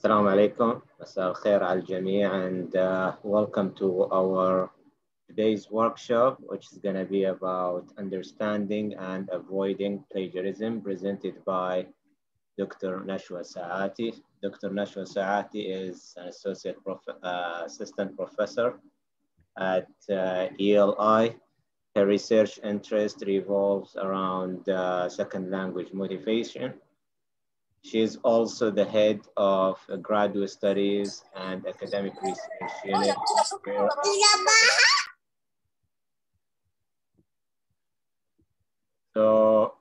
Assalamu alaikum. مساء الخير على الجميع, and welcome to our today's workshop, which is going to be about understanding and avoiding plagiarism, presented by Dr. Nashwa Saaty. Dr. Nashwa Saaty is an assistant professor at ELI. Her research interest revolves around second language motivation. She is also the head of graduate studies and academic research unit. So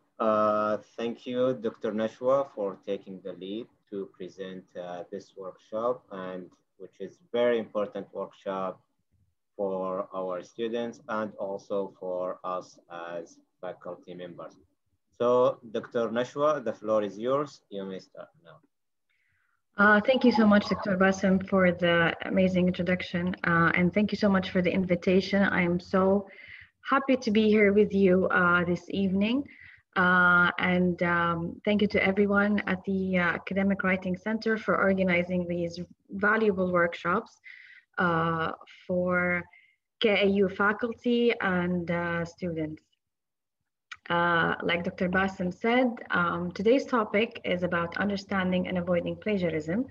thank you, Dr. Nashwa, for taking the lead to present this workshop, and which is very important workshop for our students and also for us as faculty members. So, Dr. Nashwa, the floor is yours. You may start now. Thank you so much, Dr. Bassem, for the amazing introduction. And thank you so much for the invitation. I am so happy to be here with you this evening. Thank you to everyone at the Academic Writing Center for organizing these valuable workshops for KAU faculty and students. Like Dr. Bassem said, today's topic is about understanding and avoiding plagiarism,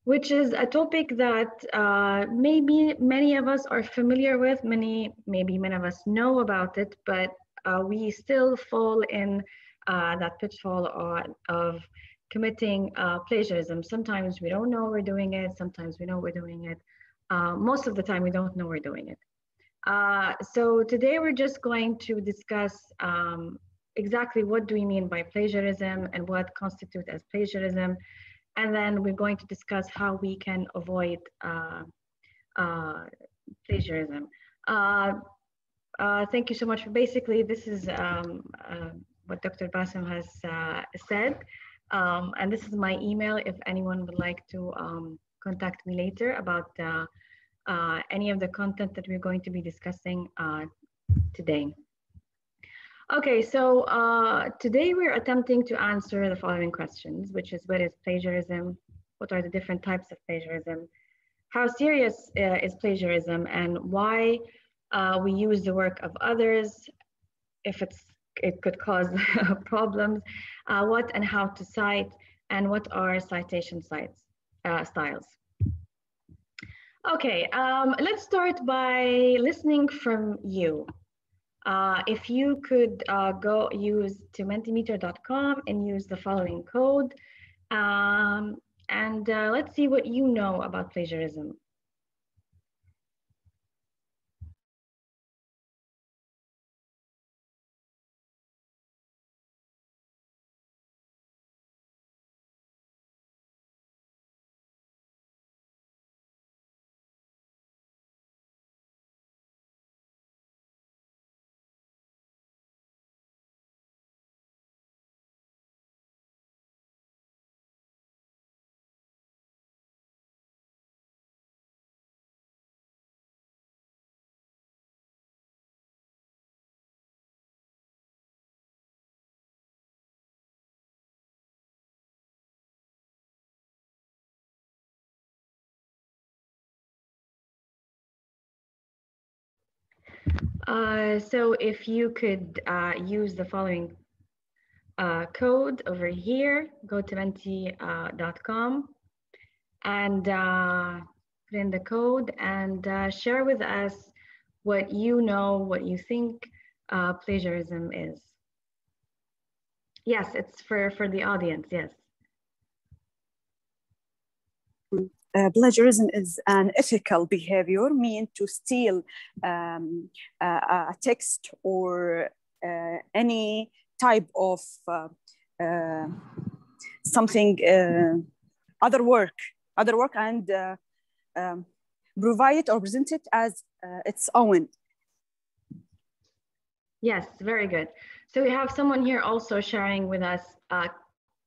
which is a topic that maybe many of us are familiar with, maybe many of us know about it, but we still fall in that pitfall of committing plagiarism. Sometimes we don't know we're doing it, sometimes we know we're doing it. Most of the time we don't know we're doing it. So today we're just going to discuss exactly what do we mean by plagiarism and what constitutes as plagiarism. And then we're going to discuss how we can avoid plagiarism. Thank you so much. Basically, this is what Dr. Bassem has said. And this is my email if anyone would like to contact me later about any of the content that we're going to be discussing today. Okay, so today we're attempting to answer the following questions, which is what is plagiarism? What are the different types of plagiarism? How serious is plagiarism, and why we use the work of others if it could cause problems? What and how to cite, and what are citation styles? Okay, let's start by listening from you. If you could go use to mentimeter.com and use the following code, let's see what you know about plagiarism. So if you could use the following code over here, go to menti.com and put in the code and share with us what you know, what you think plagiarism is. Yes, it's for the audience, yes. Plagiarism is an ethical behavior meant to steal a text or any type of something, other work and provide it or present it as its own. Yes, very good. So we have someone here also sharing with us,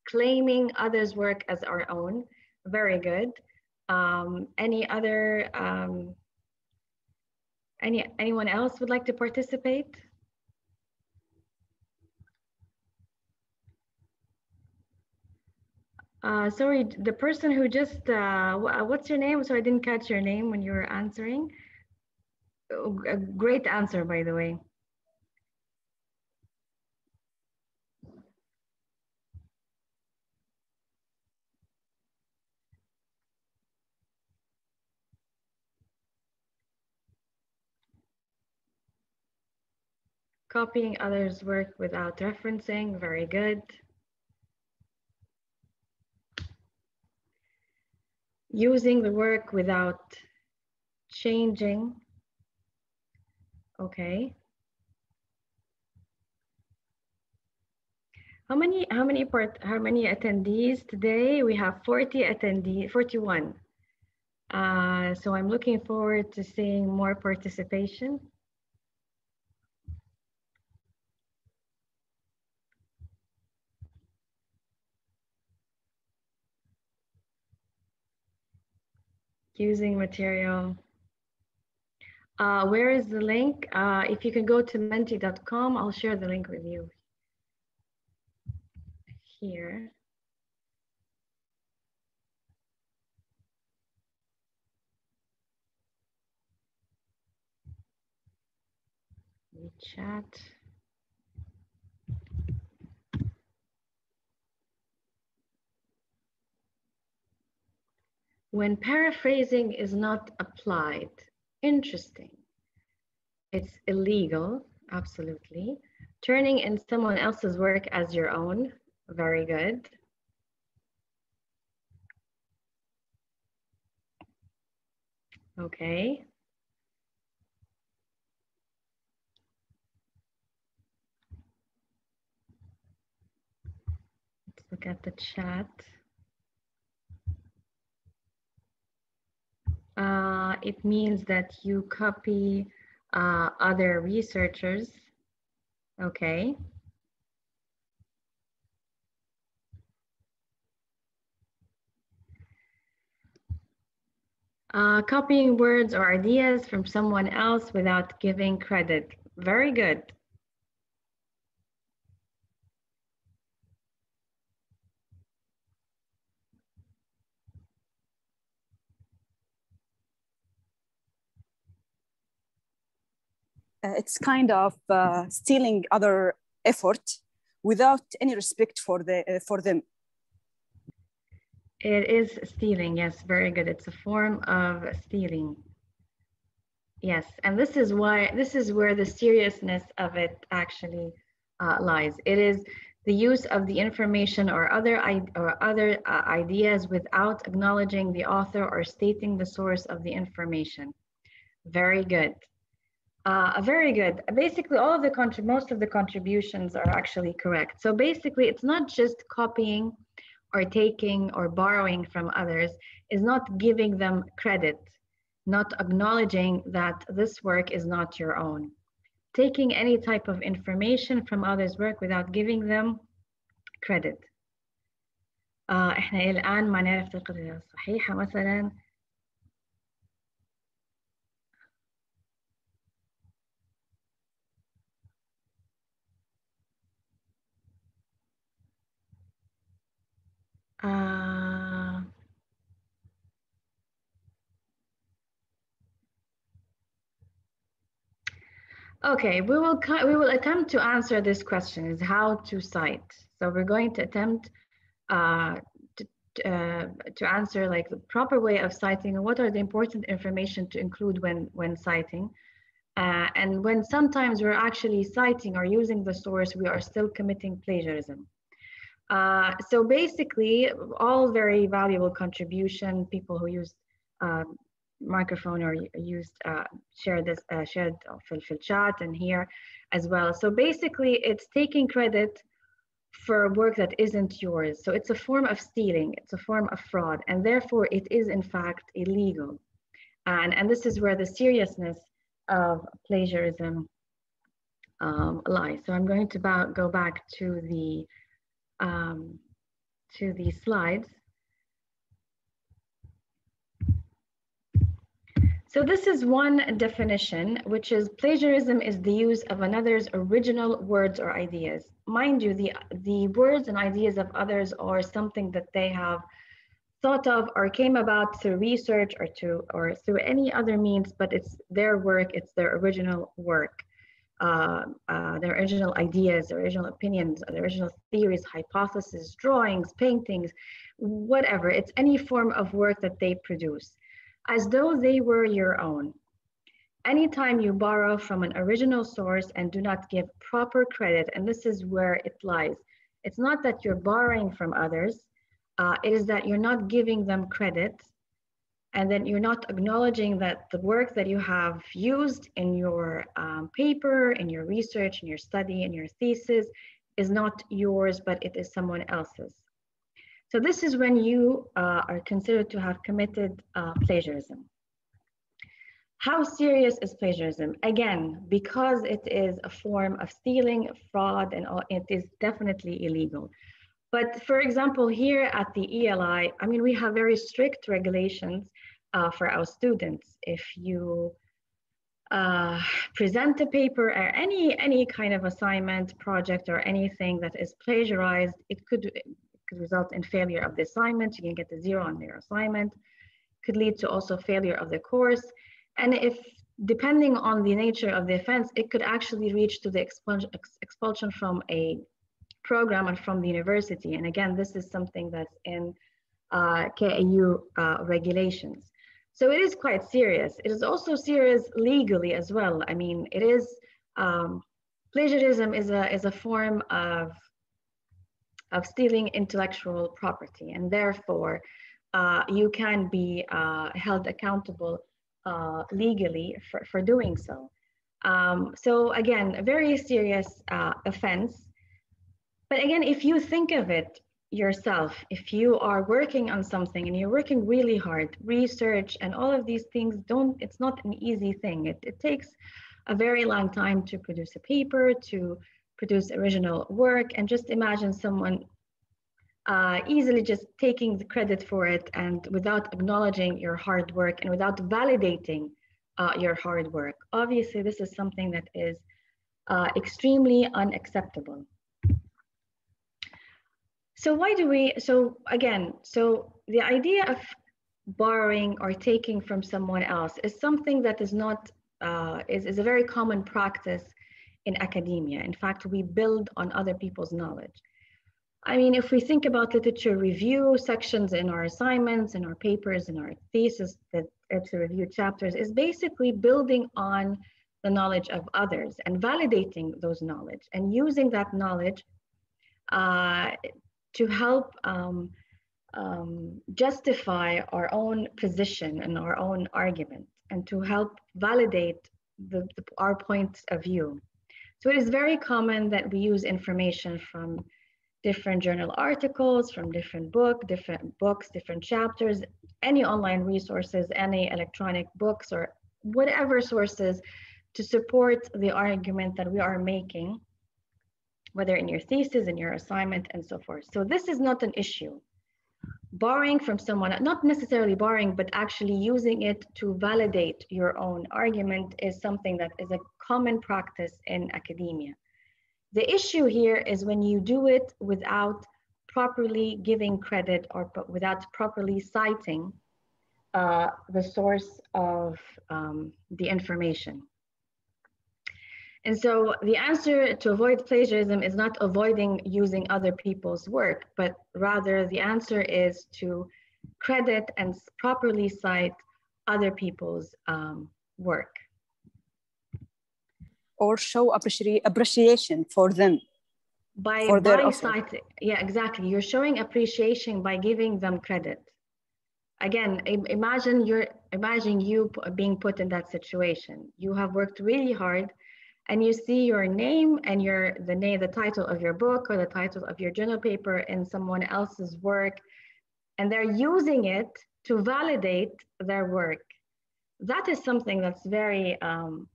claiming others' work as our own. Very good. Any other, anyone else would like to participate? Sorry, the person who just, what's your name? So I didn't catch your name when you were answering. Oh, a great answer, by the way. Copying others' work without referencing, very good. Using the work without changing, okay. How many attendees today? We have 40 attendees, 41. So I'm looking forward to seeing more participation. Using material. Where is the link? If you can go to menti.com, I'll share the link with you here. The chat. When paraphrasing is not applied, interesting. It's illegal, absolutely. Turning in someone else's work as your own, very good. Okay. Let's look at the chat. It means that you copy other researchers. Okay. Copying words or ideas from someone else without giving credit. Very good. It's kind of stealing other effort without any respect for them. It is stealing, yes, very good. It's a form of stealing. Yes, and this is where the seriousness of it actually lies. It is the use of the information or other ideas without acknowledging the author or stating the source of the information. Very good. Very good. Basically, most of the contributions are actually correct. So basically, it's not just copying or taking or borrowing from others, is not giving them credit, not acknowledging that this work is not your own. Taking any type of information from others' work without giving them credit. احنا الآن ما نعرف الطريقة الصحيحة مثلا. Okay, we will attempt to answer this question: is how to cite. So we're going to attempt to answer like the proper way of citing and what are the important information to include when citing. And when sometimes we're actually citing or using the source, we are still committing plagiarism. So basically, all very valuable contribution, people who used microphone or used shared في chat and here as well. So basically, it's taking credit for work that isn't yours. So it's a form of stealing, it's a form of fraud, and therefore it is in fact illegal. And this is where the seriousness of plagiarism lies. So I'm going to go back to the slides. So this is one definition, which is plagiarism is the use of another's original words or ideas. Mind you, the words and ideas of others are something that they have thought of or came about through research or through any other means, but it's their work, it's their original work, their original ideas, their original opinions, their original theories, hypotheses, drawings, paintings, whatever. It's any form of work that they produce, as though they were your own. Anytime you borrow from an original source and do not give proper credit, and this is where it lies, it's not that you're borrowing from others, it is that you're not giving them credit, and then you're not acknowledging that the work that you have used in your paper, in your research, in your study, in your thesis is not yours, but it is someone else's. So this is when you are considered to have committed plagiarism. How serious is plagiarism? Again, because it is a form of stealing, fraud, and all, it is definitely illegal. But for example, here at the ELI, I mean, we have very strict regulations for our students. If you present a paper or any kind of assignment, project, or anything that is plagiarized, it could result in failure of the assignment. You can get a 0 on your assignment. Could lead to also failure of the course. And if, depending on the nature of the offense, it could actually reach to the expulsion from a program and from the university. And again, this is something that's in KAU regulations. So it is quite serious. It is also serious legally as well. I mean, it is, plagiarism is a form of stealing intellectual property, and therefore you can be held accountable legally for doing so. So again, a very serious offense. But again, if you think of it yourself, if you are working on something and you're working really hard, research and all of these things, it's not an easy thing. It takes a very long time to produce a paper, to produce original work, and just imagine someone easily just taking the credit for it and without acknowledging your hard work and without validating your hard work. Obviously, this is something that is extremely unacceptable. So why do we, so the idea of borrowing or taking from someone else is something that is not, is a very common practice in academia. In fact, we build on other people's knowledge. I mean, if we think about literature review sections in our assignments, in our papers, in our thesis, that literature review chapters is basically building on the knowledge of others and validating those knowledge and using that knowledge to help justify our own position and our own argument and to help validate our points of view. So it is very common that we use information from different journal articles, from different books, different chapters, any online resources, any electronic books, or whatever sources to support the argument that we are making, whether in your thesis, in your assignment, and so forth. So this is not an issue. Borrowing from someone, not necessarily borrowing, but actually using it to validate your own argument is something that is a common practice in academia. The issue here is when you do it without properly giving credit or without properly citing the source of the information. And so the answer to avoid plagiarism is not avoiding using other people's work, but rather the answer is to credit and properly cite other people's work. Or show appreciation for them. By citing, yeah, exactly. You're showing appreciation by giving them credit. Again, imagine you being put in that situation. You have worked really hard, and you see your name and the title of your book or the title of your journal paper in someone else's work, and they're using it to validate their work. That is something that's very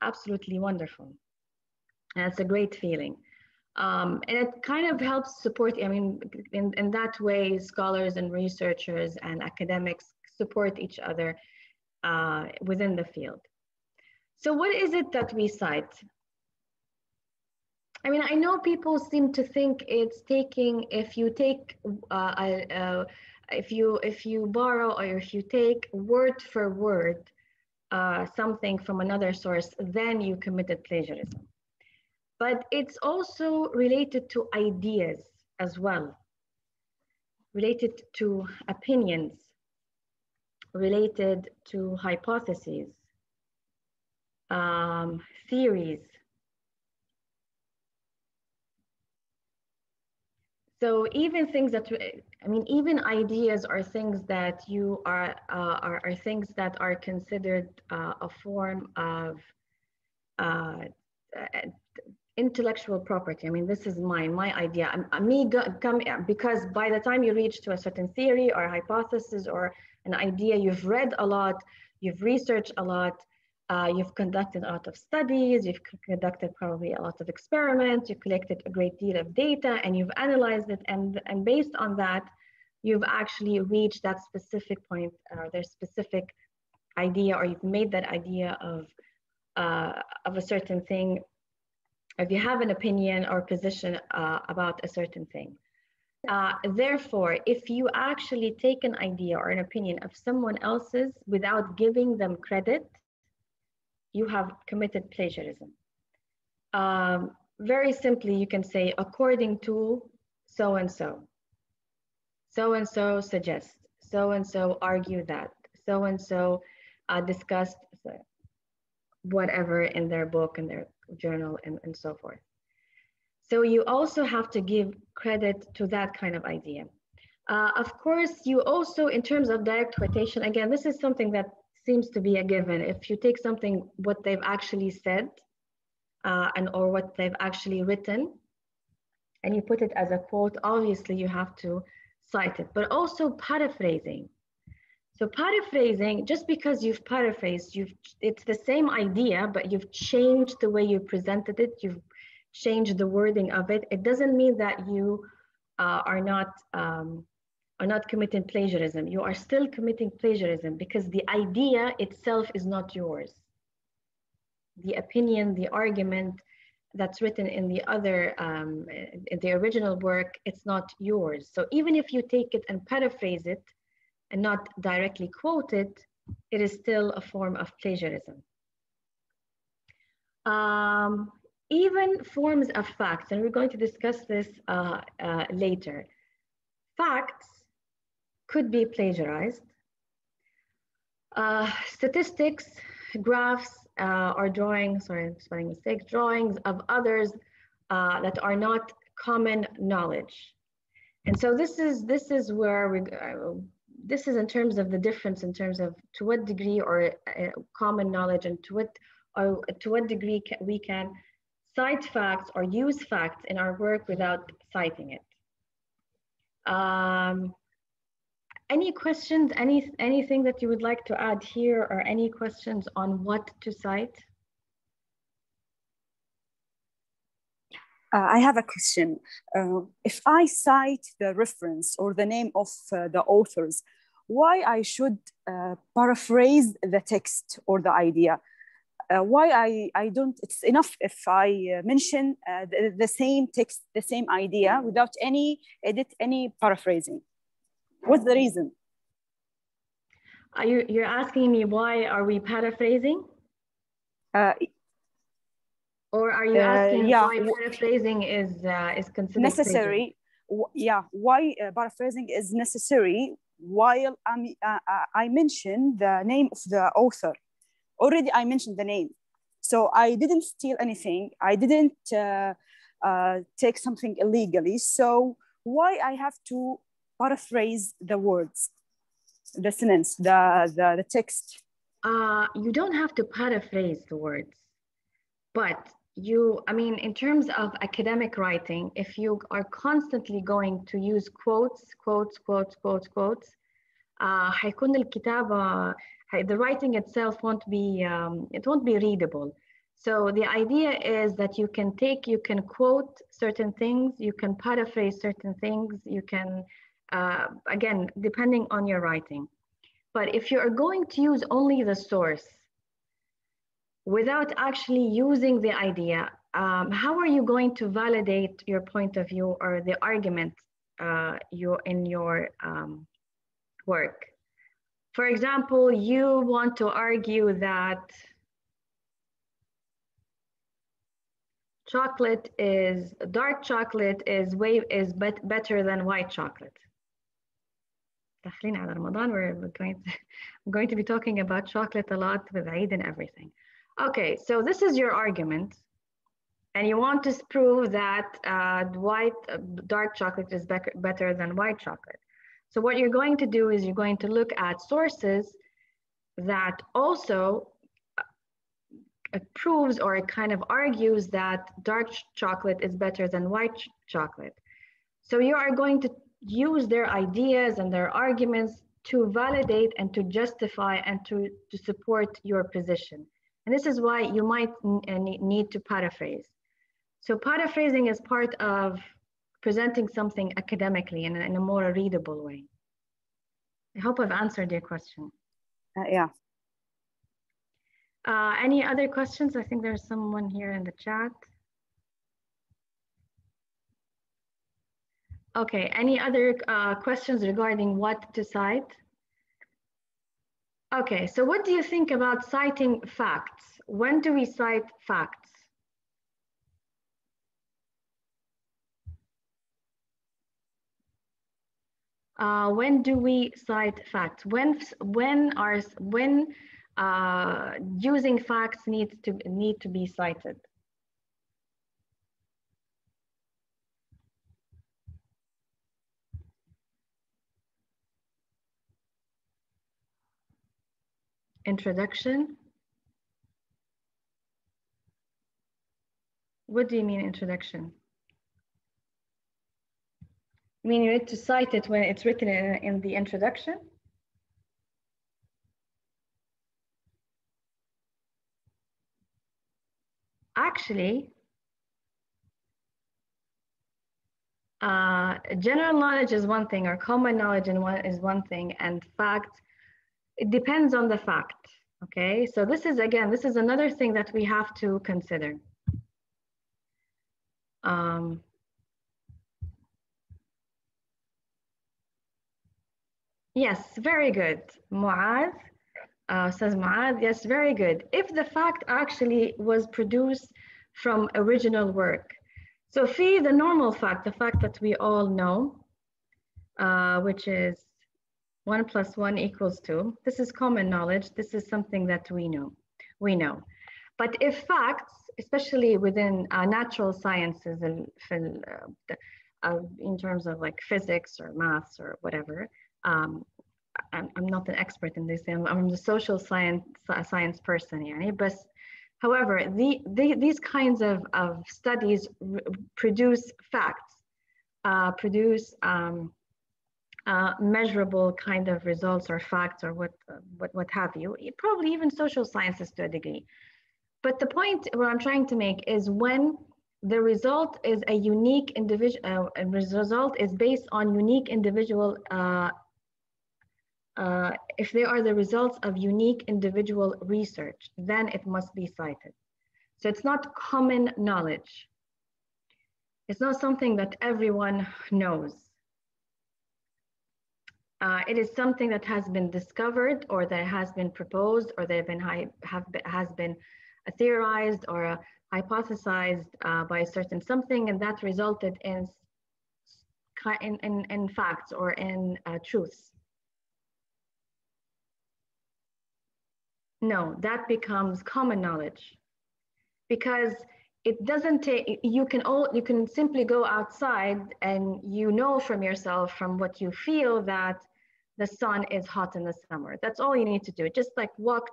absolutely wonderful. And it's a great feeling. And it kind of helps support, I mean, in that way, scholars and researchers and academics support each other within the field. So what is it that we cite? I mean, I know people seem to think it's taking, if you take, if you borrow or if you take word for word something from another source, then you committed plagiarism. But it's also related to ideas as well, related to opinions, related to hypotheses, theories. So even things that, I mean, even ideas are things that you are things that are considered a form of intellectual property. I mean, this is mine, my idea. Because by the time you reach to a certain theory or hypothesis or an idea, you've read a lot, you've researched a lot, you've conducted a lot of studies, you've conducted probably a lot of experiments, you collected a great deal of data and you've analyzed it. And based on that, you've actually reached that specific point or their specific idea, or you've made that idea of a certain thing, if you have an opinion or position about a certain thing. Therefore, if you actually take an idea or an opinion of someone else's without giving them credit, you have committed plagiarism. Very simply, you can say, according to so-and-so, so-and-so suggests, so-and-so argued that, so-and-so discussed whatever in their book, in their journal, and so forth. So you also have to give credit to that kind of idea. Of course, you also, in terms of direct quotation, again, this is something that seems to be a given. If you take something, what they've actually said, or what they've actually written, and you put it as a quote, obviously you have to cite it, but also paraphrasing. So paraphrasing, just because you've paraphrased, it's the same idea, but you've changed the way you presented it, you've changed the wording of it. It doesn't mean that you are not committing plagiarism. You are still committing plagiarism because the idea itself is not yours. The opinion, the argument that's written in the other, in the original work, it's not yours. So even if you take it and paraphrase it, and not directly quote it, it is still a form of plagiarism. Even forms of facts, and we're going to discuss this later. Facts could be plagiarized. Statistics, graphs, or drawings, sorry, spelling mistakes, drawings of others that are not common knowledge. And so this is where this is in terms of the difference in terms of to what degree or common knowledge and to what degree we can cite facts or use facts in our work without citing it. Any questions, anything that you would like to add here, or any questions on what to cite? I have a question. If I cite the reference or the name of the authors, why I should paraphrase the text or the idea? Why I don't, it's enough if I mention the same text, the same idea without any edit, any paraphrasing. What's the reason? You're asking me why are we paraphrasing? Or are you asking why paraphrasing is considered necessary? Yeah, why paraphrasing is necessary while I mentioned the name of the author. Already I mentioned the name. So I didn't steal anything. I didn't take something illegally. So why I have to paraphrase the words, the sentence, the text? You don't have to paraphrase the words, but I mean, in terms of academic writing, if you are constantly going to use quotes, حيكون الكتابة, the writing itself won't be readable. So the idea is that you can quote certain things, you can paraphrase certain things, you can, again, depending on your writing. But if you are going to use only the source without actually using the idea, how are you going to validate your point of view or the argument in your work? For example, you want to argue that dark chocolate is better than white chocolate. داخلين على رمضان, we're going to be talking about chocolate a lot with Eid and everything. Okay, so this is your argument, and you want to prove that dark chocolate is better than white chocolate. So what you're going to do is you're going to look at sources that also proves or kind of argues that dark chocolate is better than white chocolate. So you are going to use their ideas and their arguments to validate and to justify and to support your position. And this is why you might need to paraphrase. So paraphrasing is part of presenting something academically in a more readable way. I hope I've answered your question. Yeah. Any other questions? I think there's someone here in the chat. Okay, any other questions regarding what to cite? Okay, so what do you think about citing facts? When do we cite facts? When do we cite facts? When using facts need to be cited? Introduction. What do you mean introduction? You mean you need to cite it when it's written in the introduction? Actually, general knowledge is one thing, or common knowledge is one thing, and fact, it depends on the fact, okay? So this is another thing that we have to consider. Yes, very good. Mu'adh, says Mu'adh, yes, very good. If the fact actually was produced from original work. So the normal fact, the fact that we all know, which is 1 + 1 = 2. This is common knowledge. This is something that we know. But if facts, especially within natural sciences in terms of like physics or maths or whatever, I'm not an expert in this. I'm a social science person, but however, these kinds of studies produce facts, produce measurable kind of results or facts or what have you, probably even social sciences to a degree. But the point what I'm trying to make is when the result is a unique individual, result is based on unique individual, if they are the results of unique individual research, then it must be cited. So it's not common knowledge. It's not something that everyone knows. It is something that has been discovered or that has been proposed or that has been theorized or hypothesized by a certain something, and that resulted in facts or in truths. No, that becomes common knowledge because it doesn't take, you can simply go outside and you know from yourself, from what you feel, that the sun is hot in the summer. That's all you need to do. Just like walk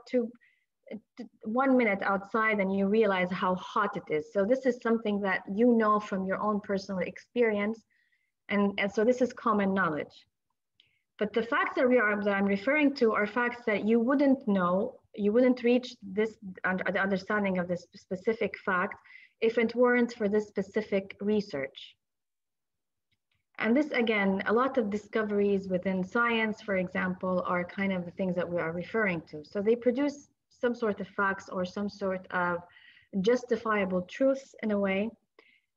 1 minute outside and you realize how hot it is. So this is something that you know from your own personal experience. And so this is common knowledge. But the facts that I'm referring to are facts that you wouldn't know, you wouldn't reach the understanding of this specific fact if it weren't for this specific research. And this, again, a lot of discoveries within science, for example, are kind of the things that we are referring to. So they produce some sort of facts or some sort of justifiable truths in a way.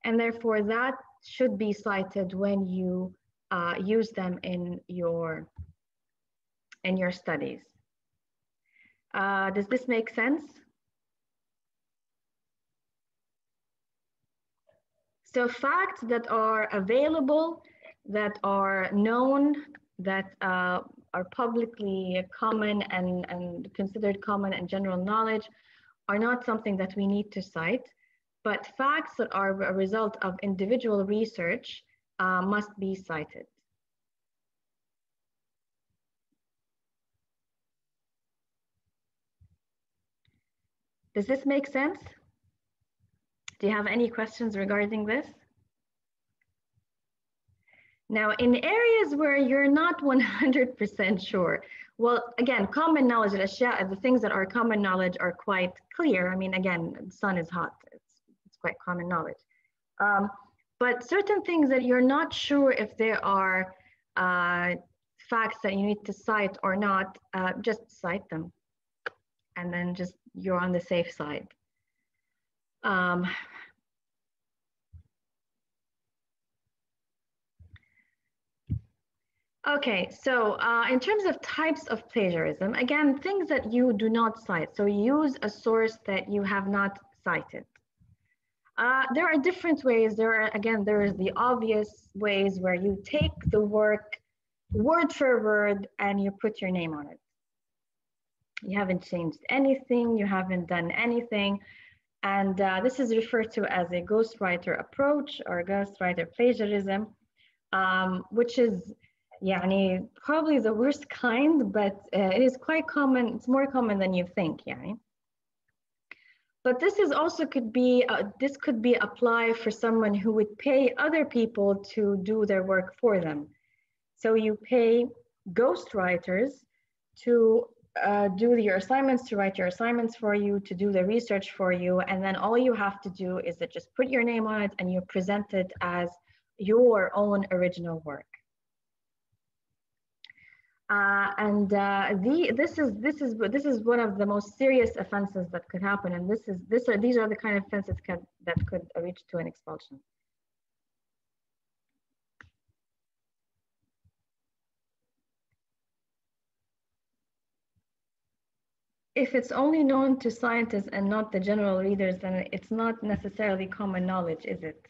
And therefore that should be cited when you use them in your studies. Does this make sense? So facts that are available, that are known, that are publicly common and considered common and general knowledge are not something that we need to cite, but facts that are a result of individual research must be cited. Does this make sense? Do you have any questions regarding this? Now, in areas where you're not 100% sure, well, again, common knowledge, the things that are common knowledge are quite clear. I mean, again, the sun is hot. It's quite common knowledge. But certain things that you're not sure if there are facts that you need to cite or not, just cite them. And then just you're on the safe side. Okay, so in terms of types of plagiarism, again, things that you do not cite. So use a source that you have not cited. There are different ways. There is the obvious ways where you take the work word for word and you put your name on it. You haven't changed anything, you haven't done anything. And this is referred to as a ghostwriter approach or ghostwriter plagiarism, which is probably the worst kind, but it is quite common. It's more common than you think. But this is also could be applied for someone who would pay other people to do their work for them. So you pay ghostwriters to do your assignments, to write your assignments for you, to do the research for you, and then all you have to do is to just put your name on it and you present it as your own original work. This is one of the most serious offenses that could happen, and these are the kind of offenses that could reach to an expulsion. If it's only known to scientists and not the general readers, then it's not necessarily common knowledge, is it?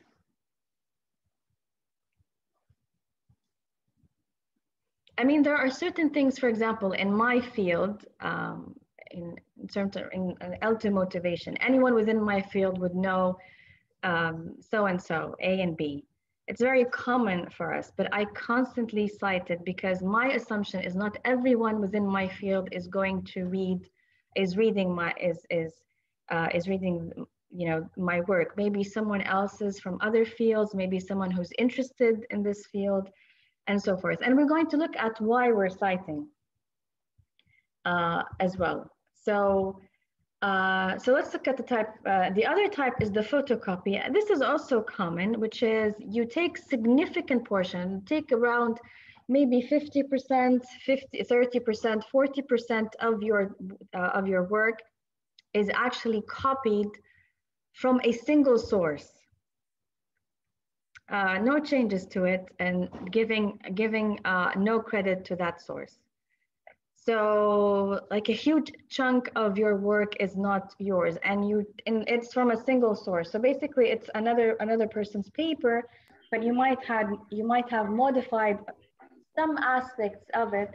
I mean, there are certain things, for example, in my field, in terms of in L2 motivation, anyone within my field would know so-and-so, A and B. It's very common for us, but I constantly cite it because my assumption is not everyone within my field is going to reading my work. Maybe someone else's from other fields, maybe someone who's interested in this field, and so forth. And we're going to look at why we're citing as well. So let's look at the type. The other type is the photocopy. This is also common, which is you take significant portion, take around maybe 50%, 30%, 40% of your work is actually copied from a single source. No changes to it, and giving no credit to that source. So like a huge chunk of your work is not yours, and it's from a single source. So basically it's another person's paper, but you might have modified some aspects of it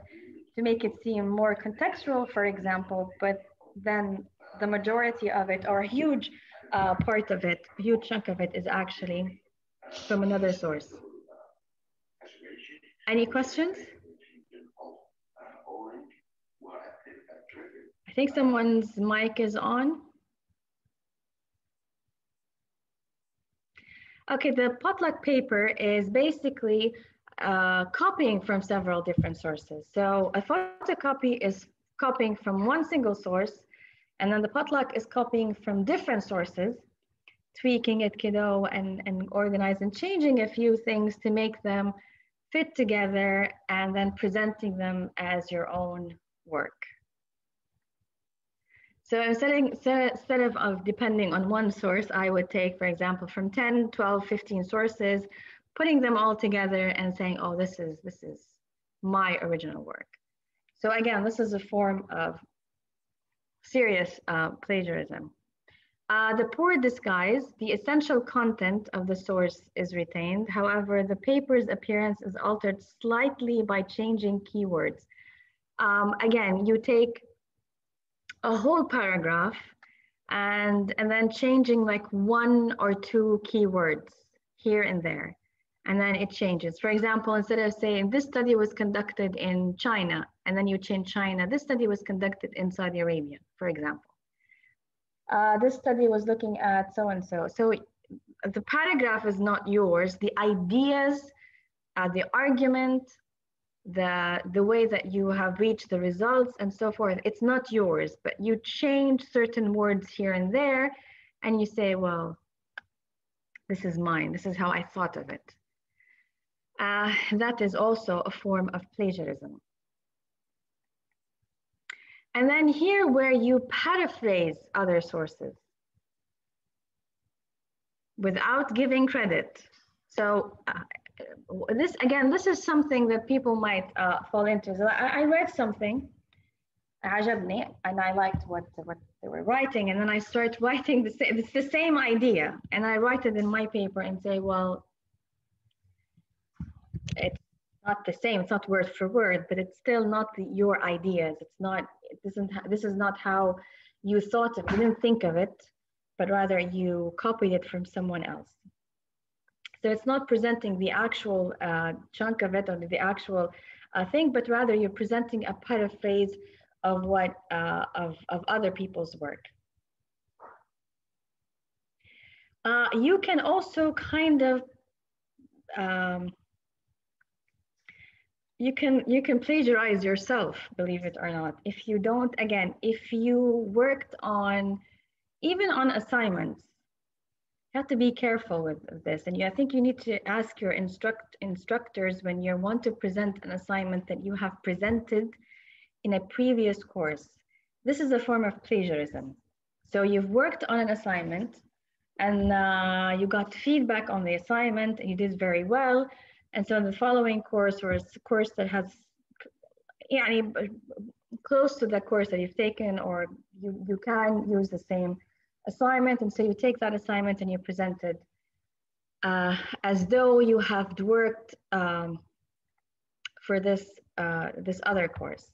to make it seem more contextual, for example, but then the majority of it, or a huge part of it, a huge chunk of it, is actually from another source. Any questions? I think someone's mic is on. Okay, the potluck paper is basically copying from several different sources. So a photocopy is copying from one single source, and then the potluck is copying from different sources. tweaking it, kiddo, and organizing and changing a few things to make them fit together, and then presenting them as your own work. So instead of depending on one source, I would take, for example, from 10, 12, 15 sources, putting them all together and saying, oh, this is my original work. So again, this is a form of serious plagiarism. The poor disguise, the essential content of the source is retained. However, the paper's appearance is altered slightly by changing keywords. Again, you take a whole paragraph and then changing like one or two keywords here and there, and then it changes. For example, instead of saying this study was conducted in China, and then you change China, this study was conducted in Saudi Arabia, for example. This study was looking at so-and-so. So the paragraph is not yours. The ideas, the argument, the way that you have reached the results and so forth, it's not yours, but you change certain words here and there, and you say, well, this is mine. This is how I thought of it. That is also a form of plagiarism. And then here where you paraphrase other sources without giving credit. So this is something that people might fall into. So I read something, عجبني, and I liked what they were writing, and then I start writing it's the same idea, and I write it in my paper and say, well, it's not the same, it's not word for word, but it's still not your ideas. This is not how you thought of it. You didn't think of it, but rather you copied it from someone else. So it's not presenting the actual chunk of it or the actual thing, but rather you're presenting a paraphrase of what of other people's work. You can also kind of you can plagiarize yourself, believe it or not. If you don't, again, if you worked on even on assignments, you have to be careful with this. And I think you need to ask your instructors when you want to present an assignment that you have presented in a previous course. This is a form of plagiarism. So you've worked on an assignment and you got feedback on the assignment and you did very well. And so the following course, or a course that has close to the course that you've taken, or you can use the same assignment, and so you take that assignment and you present it as though you have worked for this other course.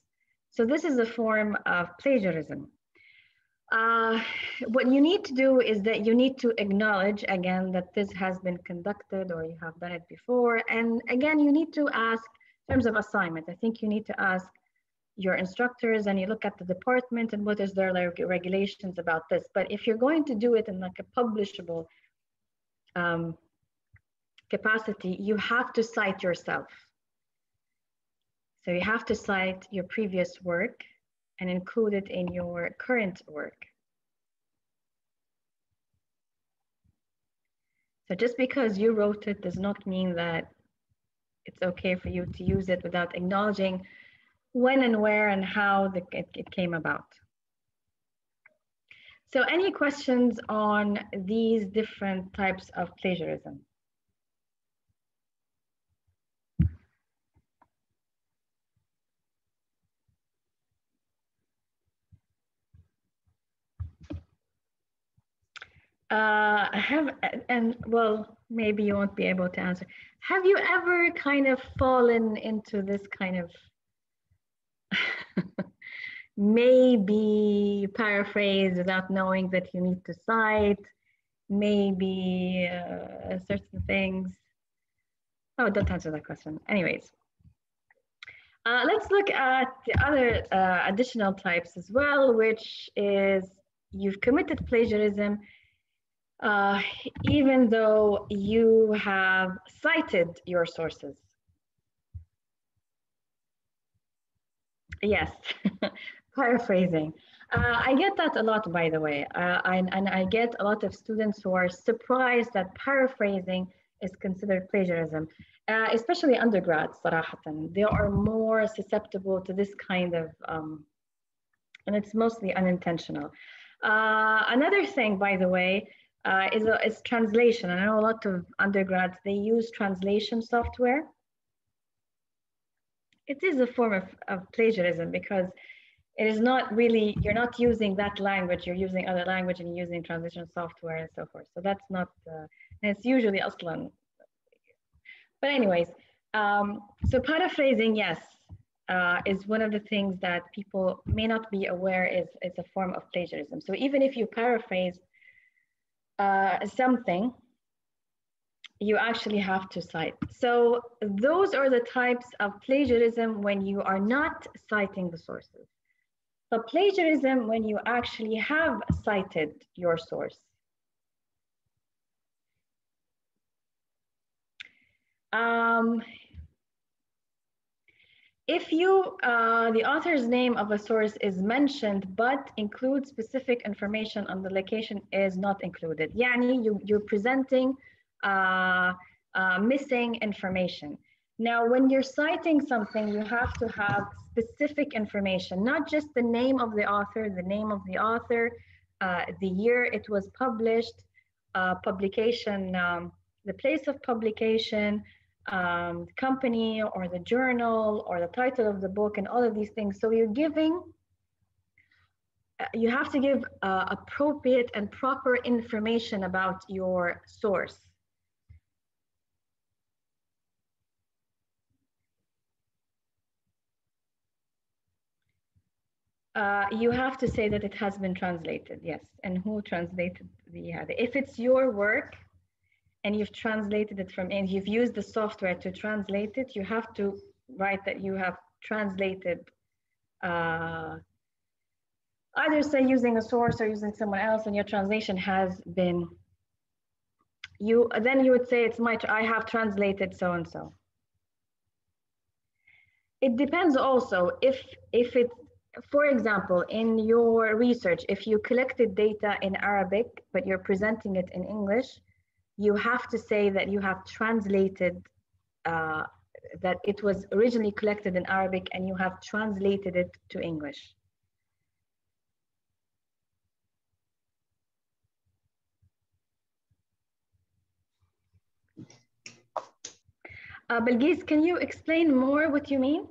So this is a form of plagiarism. What you need to do is that you need to acknowledge again that this has been conducted or you have done it before, and again you need to ask in terms of assignment. I think you need to ask your instructors and you look at the department and what is their regulations about this. But if you're going to do it in like a publishable capacity, you have to cite yourself. So you have to cite your previous work and include it in your current work. So just because you wrote it does not mean that it's okay for you to use it without acknowledging when and where and how it came about. So any questions on these different types of plagiarism? Well, maybe you won't be able to answer. Have you ever kind of fallen into this kind of maybe paraphrase without knowing that you need to cite, maybe certain things? Oh, don't answer that question. Anyways, let's look at the other additional types as well, which is you've committed plagiarism even though you have cited your sources. Yes, paraphrasing. I get that a lot, by the way. And I get a lot of students who are surprised that paraphrasing is considered plagiarism, especially undergrads, صراحة. They are more susceptible to this kind of, and it's mostly unintentional. Another thing, by the way, is translation. And I know a lot of undergrads, they use translation software. It is a form of plagiarism because it is not really, you're not using that language, you're using other language and using translation software and so forth. So that's not, and it's usually aslan. But anyways, so paraphrasing, yes, is one of the things that people may not be aware is a form of plagiarism. So even if you paraphrase something, you actually have to cite. So those are the types of plagiarism when you are not citing the sources. But plagiarism when you actually have cited your source. If you, the author's name of a source is mentioned, but includes specific information on the location is not included. Yani you're presenting missing information. Now, when you're citing something, you have to have specific information, not just the name of the author, the year it was published, publication, the place of publication, company or the journal or the title of the book and all of these things. So you're giving, you have to give appropriate and proper information about your source. You have to say that it has been translated, yes, and who translated if it's your work, and you've translated it from, and you've used the software to translate it, you have to write that you have translated, either say using a source or using someone else, and your translation has been, then you would say it's I have translated so and so. It depends also if it's, for example, in your research, if you collected data in Arabic, but you're presenting it in English, you have to say that you have translated, that it was originally collected in Arabic and you have translated it to English. Bilgis, can you explain more what you mean?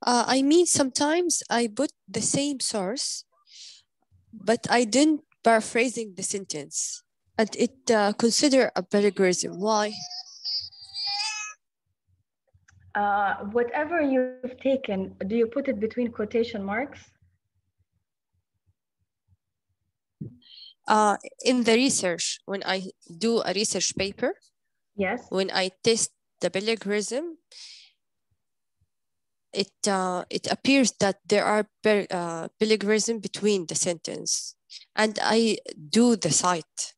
I mean, sometimes I put the same source, but I didn't paraphrasing the sentence, and it consider a plagiarism. Why? Whatever you've taken, do you put it between quotation marks? In the research, when I do a research paper, yes, when I test the plagiarism, it appears that there are plagiarism between the sentence, and I do the cite.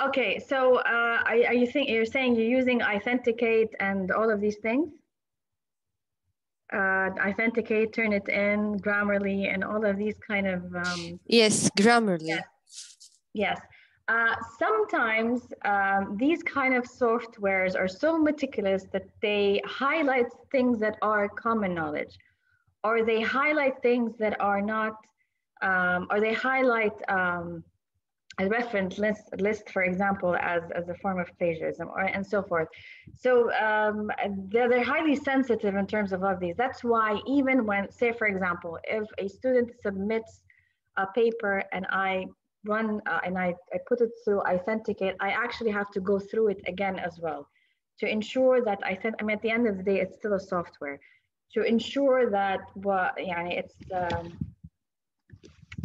Okay. So are you you're saying you're using authenticate and all of these things? Authenticate, turn it in, Grammarly, and all of these kind of yes, Grammarly. Yes. Sometimes these kind of softwares are so meticulous that they highlight things that are common knowledge, or they highlight things that are not, or they highlight a reference list, for example, as a form of plagiarism, and so forth. So they're highly sensitive in terms of all of these. That's why even when, say, for example, if a student submits a paper and I run and I put it through Authenticate, I actually have to go through it again as well to ensure that I mean, at the end of the day, it's still a software. To ensure that it's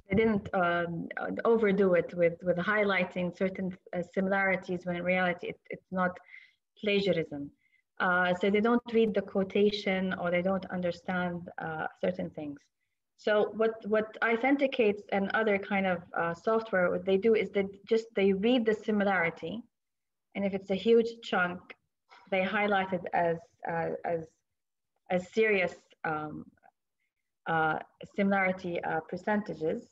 they didn't overdo it with highlighting certain similarities when in reality it's not plagiarism. So they don't read the quotation or they don't understand certain things. So what Authenticates and other kind of software, what they do is they read the similarity, and if it's a huge chunk, they highlight it as serious similarity percentages.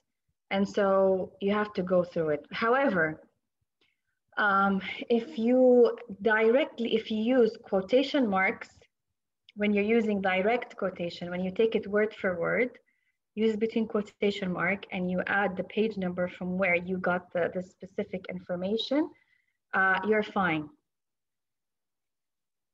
And so you have to go through it. However, if you use quotation marks, when you're using direct quotation, when you take it word for word, use between quotation mark and you add the page number from where you got the specific information, you're fine.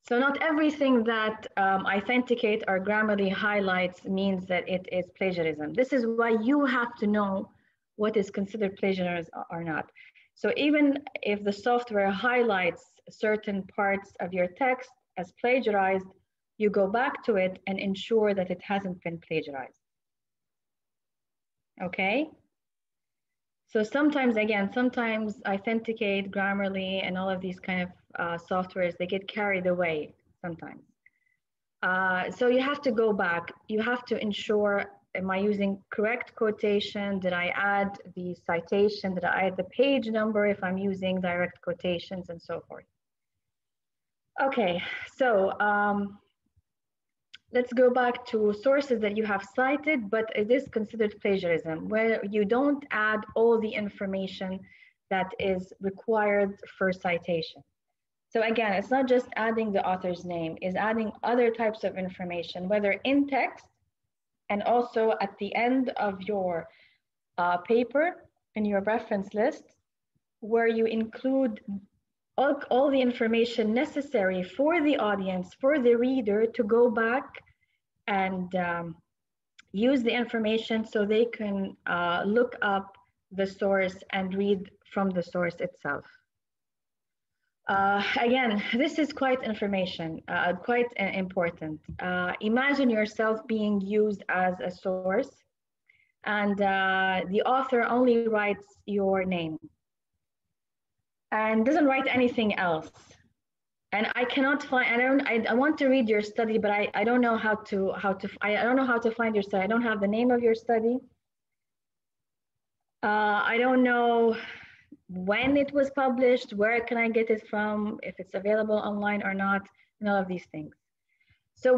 So not everything that authenticate or Grammarly highlights means that it is plagiarism. This is why you have to know what is considered plagiarism or not. So even if the software highlights certain parts of your text as plagiarized, you go back to it and ensure that it hasn't been plagiarized. Okay? So sometimes Authenticate, Grammarly, and all of these kind of softwares, they get carried away sometimes. So you have to go back. You have to ensure, am I using correct quotation? Did I add the citation? Did I add the page number if I'm using direct quotations and so forth? Okay, so let's go back to sources that you have cited, but it is considered plagiarism, where you don't add all the information that is required for citation. So again, it's not just adding the author's name, it's adding other types of information, whether in text and also at the end of your paper in your reference list, where you include all the information necessary for the audience, for the reader to go back and use the information so they can look up the source and read from the source itself. Again, this is quite information, quite important. Imagine yourself being used as a source and the author only writes your name and doesn't write anything else. And I cannot find, I want to read your study, but I don't know I don't know how to find your study. I don't have the name of your study. I don't know when it was published, where can I get it from, if it's available online or not, and all of these things. So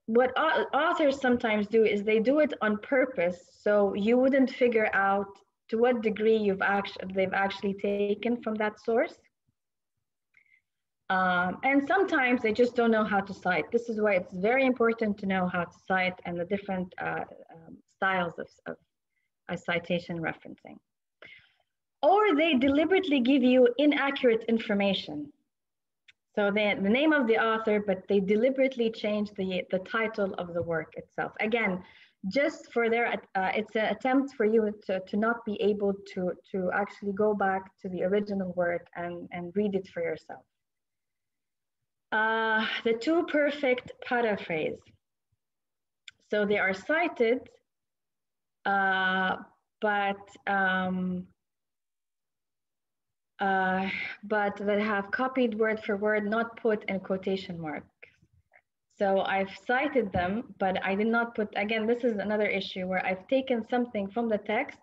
what authors sometimes do is they do it on purpose, so you wouldn't figure out to what degree they've actually taken from that source. And sometimes they just don't know how to cite. This is why it's very important to know how to cite and the different styles of citation referencing. Or they deliberately give you inaccurate information. So the name of the author, but they deliberately change the title of the work itself. Again, just for their, it's an attempt for you to not be able to actually go back to the original work and read it for yourself. The too perfect paraphrase. So they are cited, but that have copied word for word, not put in quotation marks. So I've cited them, but I did not put, again, this is another issue where I've taken something from the text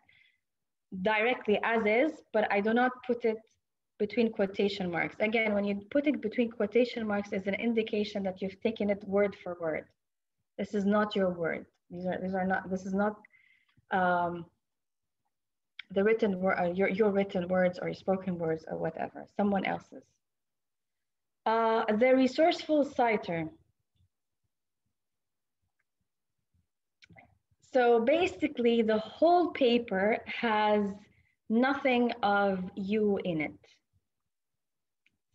directly as is, but I do not put it between quotation marks. Again, when you put it between quotation marks is an indication that you've taken it word for word. This is not your word. This is not the written word, your written words or your spoken words or whatever, someone else's. The resourceful citer. So basically the whole paper has nothing of you in it.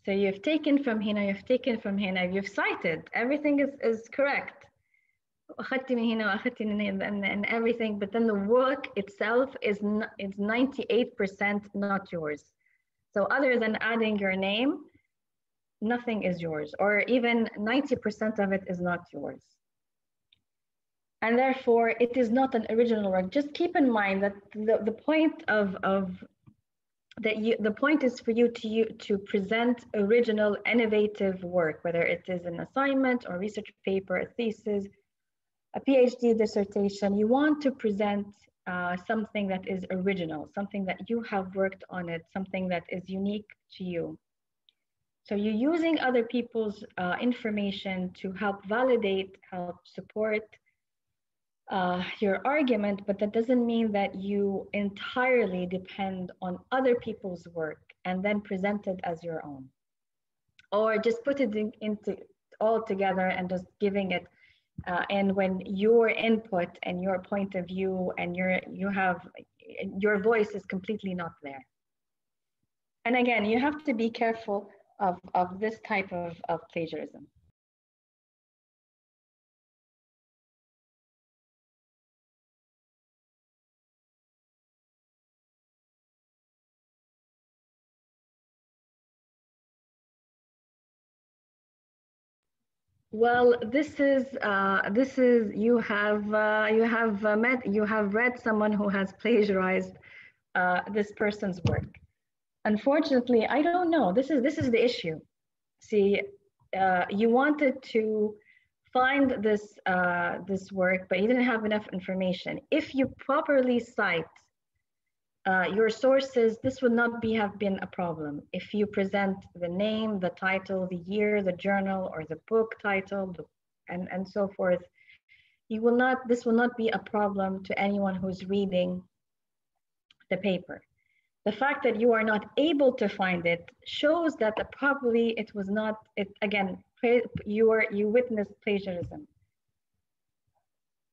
So you've taken from here, you've taken from here, you've cited, everything is correct. And everything, but then the work itself is 98% not yours. So other than adding your name, nothing is yours, or even 90% of it is not yours. And therefore, it is not an original work. Just keep in mind that the point the point is for you to present original, innovative work, whether it is an assignment or research paper, a thesis, a PhD dissertation. You want to present something that is original, something that you have worked on it, something that is unique to you. So you're using other people's information to help validate, help support your argument, but that doesn't mean that you entirely depend on other people's work and then present it as your own. Or just put it into all together and just giving it and when your input and your point of view and your voice is completely not there. And again, you have to be careful of this type of plagiarism. Well, this is you have read someone who has plagiarized this person's work. Unfortunately, I don't know. This is the issue. See, you wanted to find this this work, but you didn't have enough information. If you properly cite your sources, this would not have been a problem. If you present the name, the title, the year, the journal, or the book title, and so forth, this will not be a problem to anyone who's reading the paper. The fact that you are not able to find it shows that probably it was not, again, you witnessed plagiarism.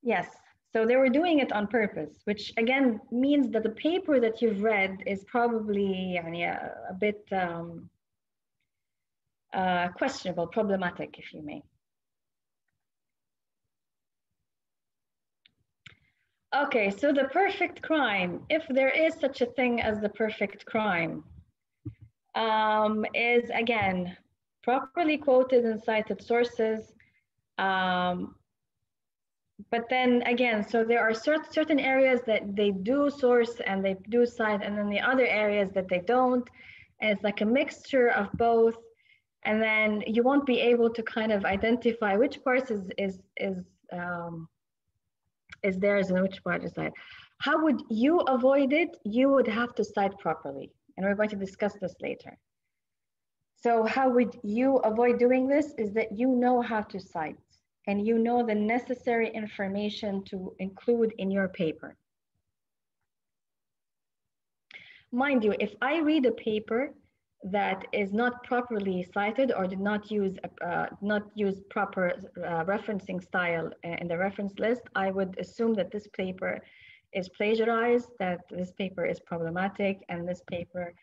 Yes. So they were doing it on purpose, which again means that the paper that you've read is probably a bit questionable, problematic, if you may. Okay, so the perfect crime, if there is such a thing as the perfect crime, is again, properly quoted and cited sources. But then again, so there are certain areas that they do source and they do cite, and then the other areas that they don't. And it's like a mixture of both. And then you won't be able to kind of identify which parts is theirs and which part is not. How would you avoid it? You would have to cite properly. And we're going to discuss this later. So how would you avoid doing this is that you know how to cite and you know the necessary information to include in your paper. Mind you, if I read a paper that is not properly cited or did not use proper referencing style in the reference list, I would assume that this paper is plagiarized, that this paper is problematic, and this paper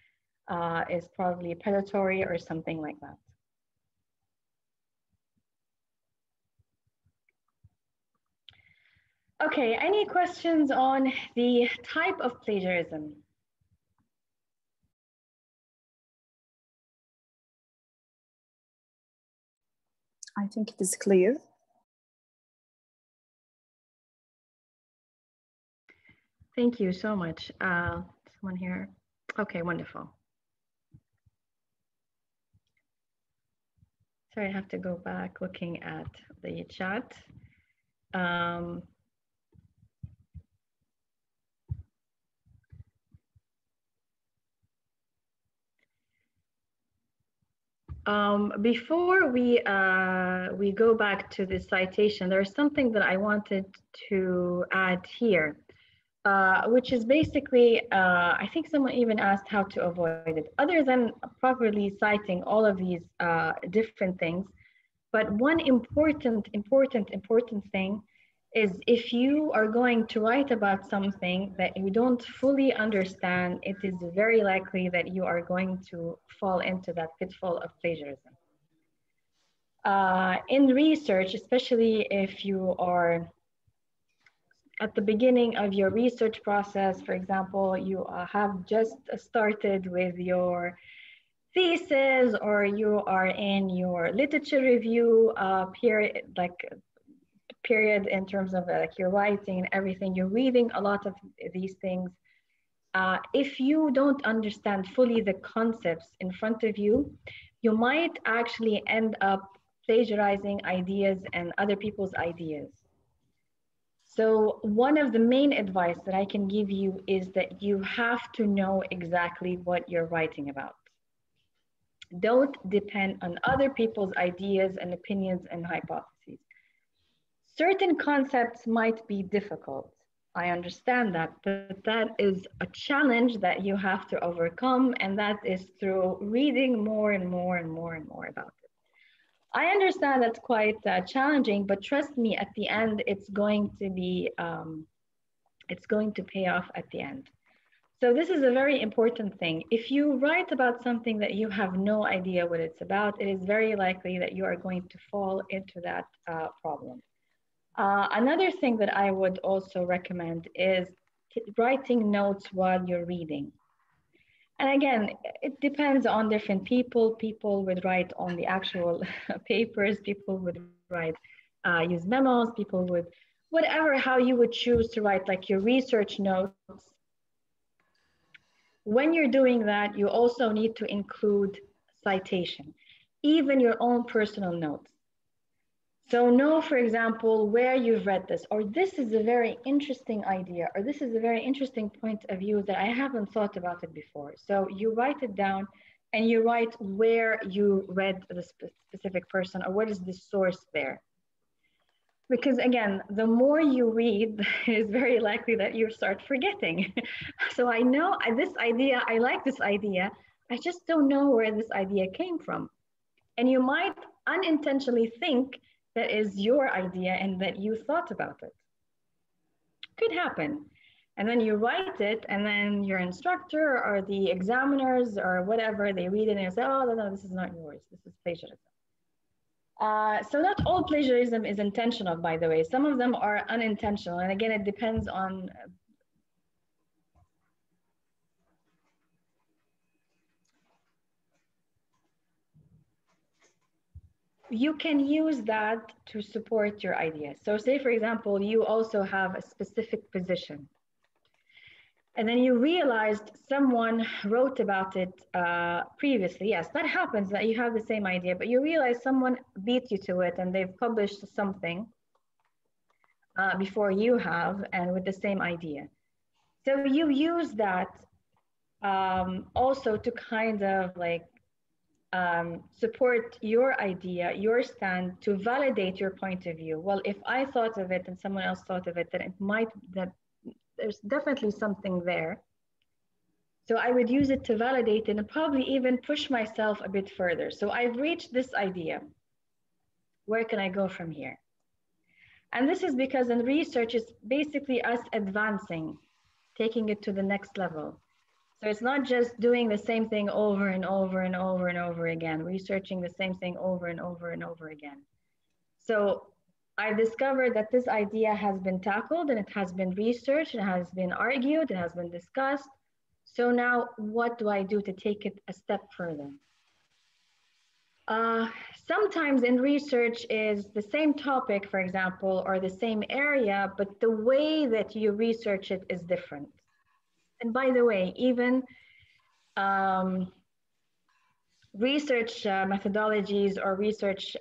is probably predatory or something like that. Okay, any questions on the type of plagiarism? I think it is clear. Thank you so much. Someone here. Okay, wonderful. Sorry, I have to go back looking at the chat. Before we go back to the citation, there's something that I wanted to add here, which is basically, I think someone even asked how to avoid it, other than properly citing all of these different things. But one important thing is if you are going to write about something that you don't fully understand, it is very likely that you are going to fall into that pitfall of plagiarism. In research, especially if you are at the beginning of your research process, for example, you have just started with your thesis or you are in your literature review period in terms of like your writing and everything, you're reading a lot of these things. If you don't understand fully the concepts in front of you, you might actually end up plagiarizing ideas and other people's ideas. So one of the main advice that I can give you is that you have to know exactly what you're writing about. Don't depend on other people's ideas and opinions and hypotheses. Certain concepts might be difficult. I understand that, but that is a challenge that you have to overcome, and that is through reading more and more and more and more about it. I understand that's quite challenging, but trust me, at the end, it's going to pay off at the end. So this is a very important thing. If you write about something that you have no idea what it's about, it is very likely that you are going to fall into that problem. Another thing that I would also recommend is writing notes while you're reading. And again, it depends on different people. People would write on the actual papers, people would write, use memos, people would, whatever, how you would choose to write, like your research notes. When you're doing that, you also need to include citation, even your own personal notes. So know, for example, where you've read this, or this is a very interesting idea, or this is a very interesting point of view that I haven't thought about it before. So you write it down and you write where you read the specific person, or what is the source there. Because again, the more you read, it's very likely that you start forgetting. So I know this idea, I like this idea, I just don't know where this idea came from. And you might unintentionally think that is your idea and that you thought about it. Could happen. And then you write it, and then your instructor or the examiners or whatever, they read it and they say, oh, no, this is not yours. This is plagiarism. So not all plagiarism is intentional, by the way. Some of them are unintentional. And again, it depends on you can use that to support your idea. So say, for example, you also have a specific position. And then you realized someone wrote about it previously. Yes, that happens, that you have the same idea, but you realize someone beat you to it and they've published something before you have, and with the same idea. So you use that also to kind of like support your idea, your stand, to validate your point of view. Well, if I thought of it and someone else thought of it, then it might, that there's definitely something there. So I would use it to validate it and probably even push myself a bit further. So I've reached this idea. Where can I go from here? And this is because in research, it's basically us advancing, taking it to the next level. So it's not just doing the same thing over and over and over and over again, researching the same thing over and over and over again. So I discovered that this idea has been tackled and it has been researched, it has been argued, it has been discussed. So now what do I do to take it a step further? Sometimes in research is the same topic, for example, or the same area, but the way that you research it is different. And by the way, even research methodologies or research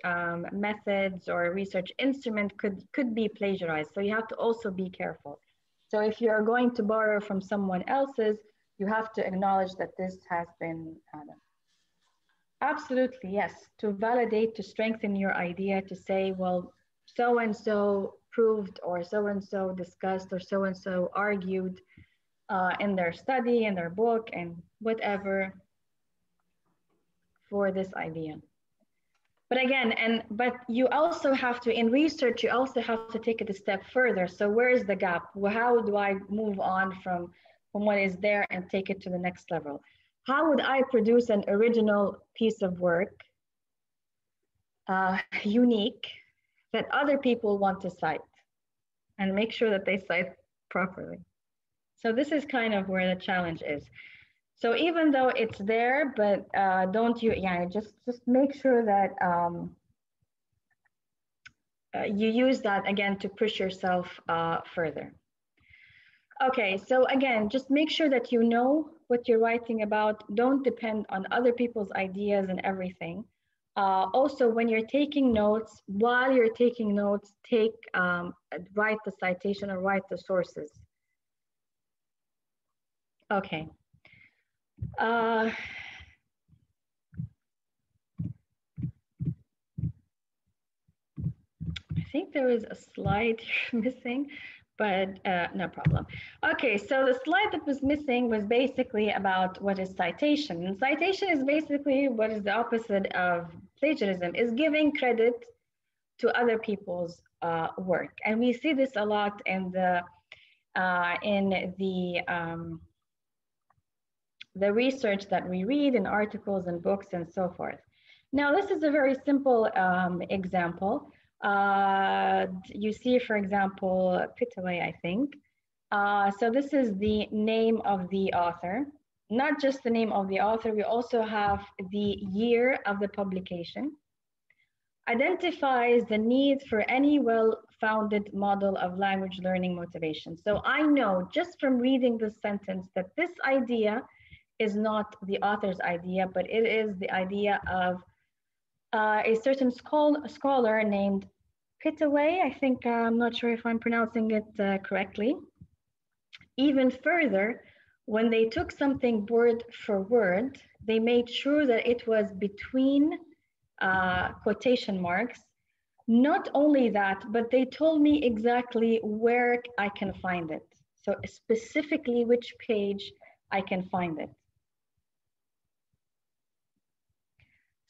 methods or research instrument could be plagiarized. So you have to also be careful. So if you're going to borrow from someone else's, you have to acknowledge that this has been done. Absolutely, yes. To validate, to strengthen your idea, to say, well, so-and-so proved, or so-and-so discussed, or so-and-so argued in their study, in their book, and whatever for this idea. But again, but you also have to, in research, you also have to take it a step further. So where is the gap? How do I move on from what is there and take it to the next level? How would I produce an original piece of work, unique, that other people want to cite, and make sure that they cite properly? So this is kind of where the challenge is. So even though it's there, but just make sure that you use that again to push yourself further. Okay, so again, just make sure that you know what you're writing about. Don't depend on other people's ideas and everything. Also, when you're taking notes, while you're taking notes, write the citation or write the sources. Okay. think there is a slide missing, but no problem. Okay, so the slide that was missing was basically about what is citation. And citation is basically what is the opposite of plagiarism, is giving credit to other people's work. And we see this a lot in the research that we read in articles and books and so forth. Now, this is a very simple example. You see, for example, Pitaway, I think. So this is the name of the author. Not just the name of the author, we also have the year of the publication. Identifies the need for any well-founded model of language learning motivation. So I know just from reading this sentence that this idea is not the author's idea, but it is the idea of a certain scholar named Pitaway. I think, I'm not sure if I'm pronouncing it correctly. Even further, when they took something word for word, they made sure that it was between quotation marks. Not only that, but they told me exactly where I can find it. So specifically which page I can find it.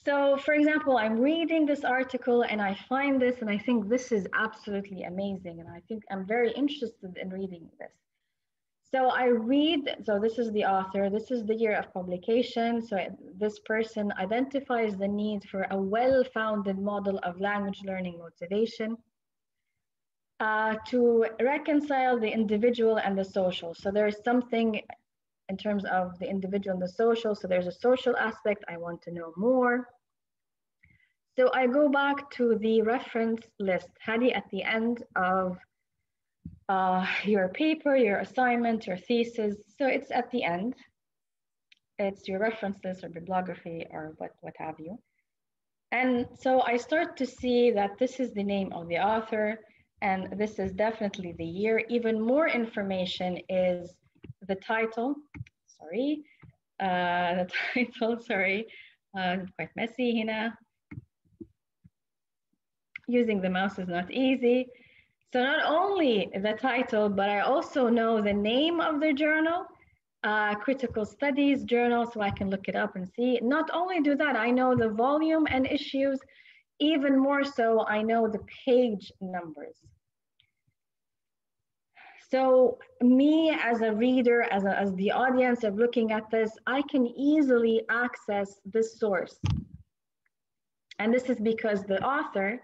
So for example, I'm reading this article and I find this and I think this is absolutely amazing. And I think I'm very interested in reading this. So I read, so this is the author, this is the year of publication. So this person identifies the need for a well-founded model of language learning motivation to reconcile the individual and the social. So there is something in terms of the individual and the social. So there's a social aspect, I want to know more. So I go back to the reference list, Hadi, at the end of your paper, your assignment, your thesis. So it's at the end. It's your reference list or bibliography or what have you. And so I start to see that this is the name of the author and this is definitely the year. Even more information is the title. Sorry, the title, sorry, quite messy here. Using the mouse is not easy. So not only the title, but I also know the name of the journal, critical studies journal, so I can look it up and see. Not only do that, I know the volume and issues. Even more so, I know the page numbers. So me as a reader, as the audience of looking at this, I can easily access this source. And this is because the author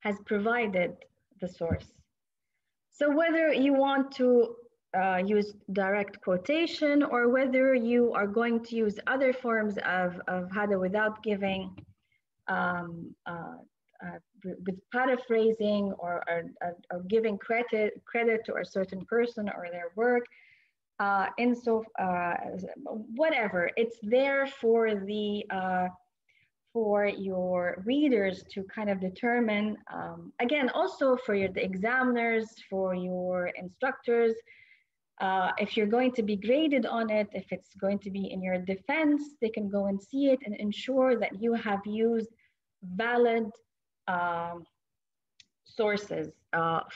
has provided the source. So whether you want to use direct quotation or whether you are going to use other forms of hada without giving, with paraphrasing or giving credit to a certain person or their work, whatever, it's there for the for your readers to kind of determine, again, also for the examiners, for your instructors, if you're going to be graded on it, if it's going to be in your defense, they can go and see it and ensure that you have used valid sources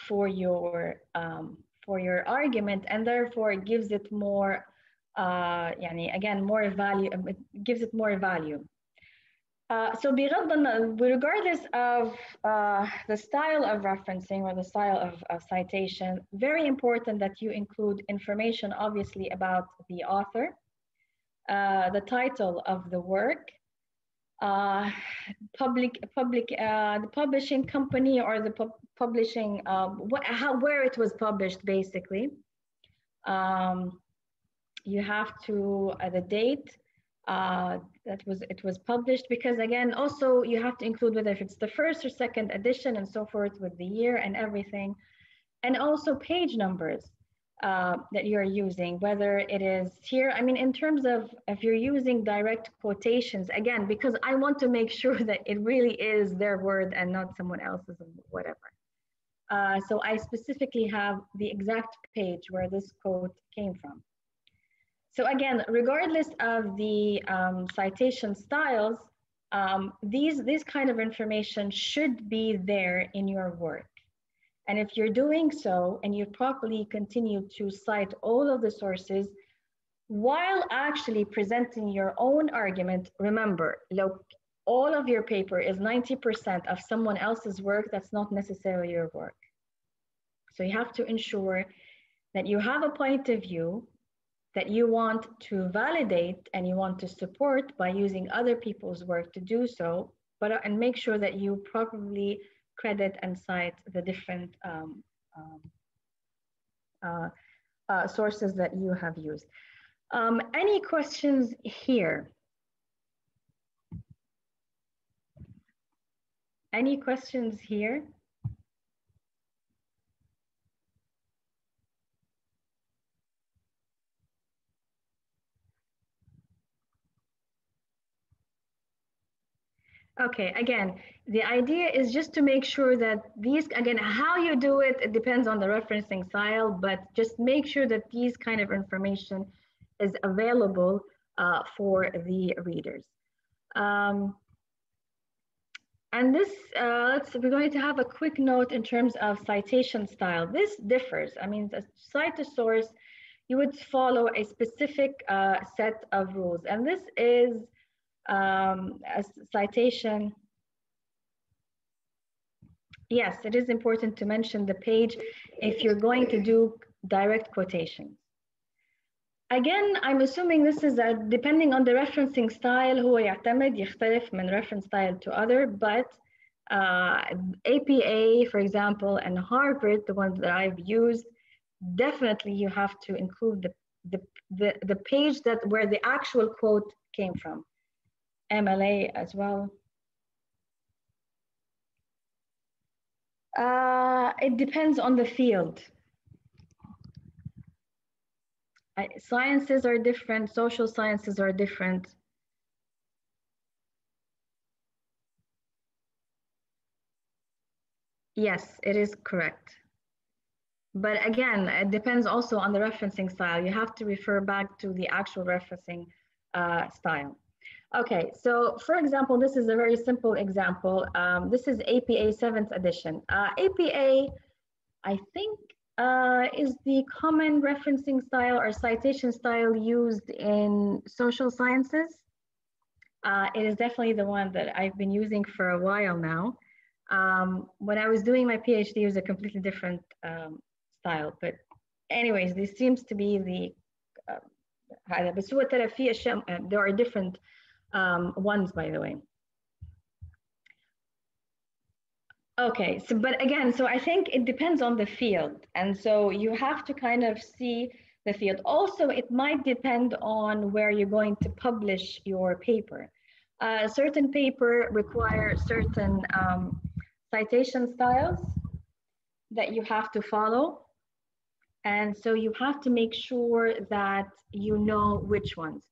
for your argument, and therefore it gives it more, again, more value. It gives it more value. So regardless of the style of referencing or the style of citation, very important that you include information, obviously, about the author, the title of the work, the publishing company or the publishing, where it was published, basically. You have to, the date, it was published, because again, also you have to include whether if it's the first or second edition and so forth, with the year and everything, and also page numbers that you're using, whether it is here, I mean, in terms of if you're using direct quotations, again, because I want to make sure that it really is their word and not someone else's, whatever. So I specifically have the exact page where this quote came from. So again, regardless of the citation styles, these kind of information should be there in your work. And if you're doing so and you properly continue to cite all of the sources while actually presenting your own argument, remember, look, all of your paper is 90% of someone else's work that's not necessarily your work. So you have to ensure that you have a point of view that you want to validate and you want to support by using other people's work to do so, and make sure that you properly credit and cite the different sources that you have used. Any questions here? Any questions here? Okay, again, the idea is just to make sure that these, again, how you do it, it depends on the referencing style, but just make sure that these kind of information is available for the readers. And this, we're going to have a quick note in terms of citation style. This differs. I mean, the cite a source, you would follow a specific set of rules. And this is a citation. Yes, it is important to mention the page if you're going to do direct quotations. Again, I'm assuming this is depending on the referencing style, هو يعتمد يختلف من reference style to other, but APA, for example, and Harvard, the ones that I've used, definitely you have to include the page where the actual quote came from. MLA as well. It depends on the field. Sciences are different, social sciences are different. Yes, it is correct. But again, it depends also on the referencing style. You have to refer back to the actual referencing style. Okay, so for example, this is a very simple example. This is APA 7th edition. APA, I think, is the common referencing style or citation style used in social sciences. It is definitely the one that I've been using for a while now. When I was doing my PhD, it was a completely different style. But anyways, this seems to be the, there are different ones, by the way. Okay, so but again, so I think it depends on the field. And so you have to kind of see the field. Also, it might depend on where you're going to publish your paper. Certain paper require certain citation styles that you have to follow. And so you have to make sure that you know which ones.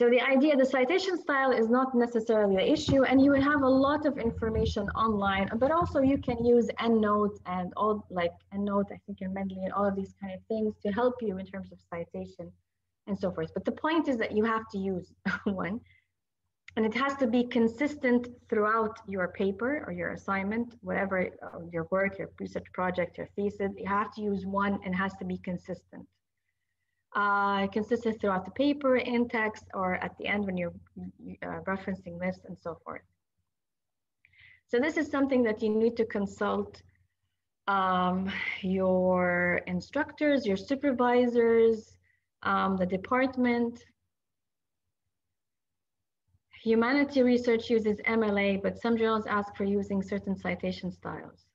So the idea, the citation style is not necessarily the issue, and you will have a lot of information online, but also you can use EndNote and all, like EndNote, I think, and Mendeley and all of these kind of things to help you in terms of citation and so forth. But the point is that you have to use one, and it has to be consistent throughout your paper or your assignment, whatever your work, your research project, your thesis. You have to use one and it has to be consistent. Consistent throughout the paper, in text, or at the end when you're referencing this and so forth. So this is something that you need to consult your instructors, your supervisors, the department. Humanity research uses MLA, but some journals ask for using certain citation styles.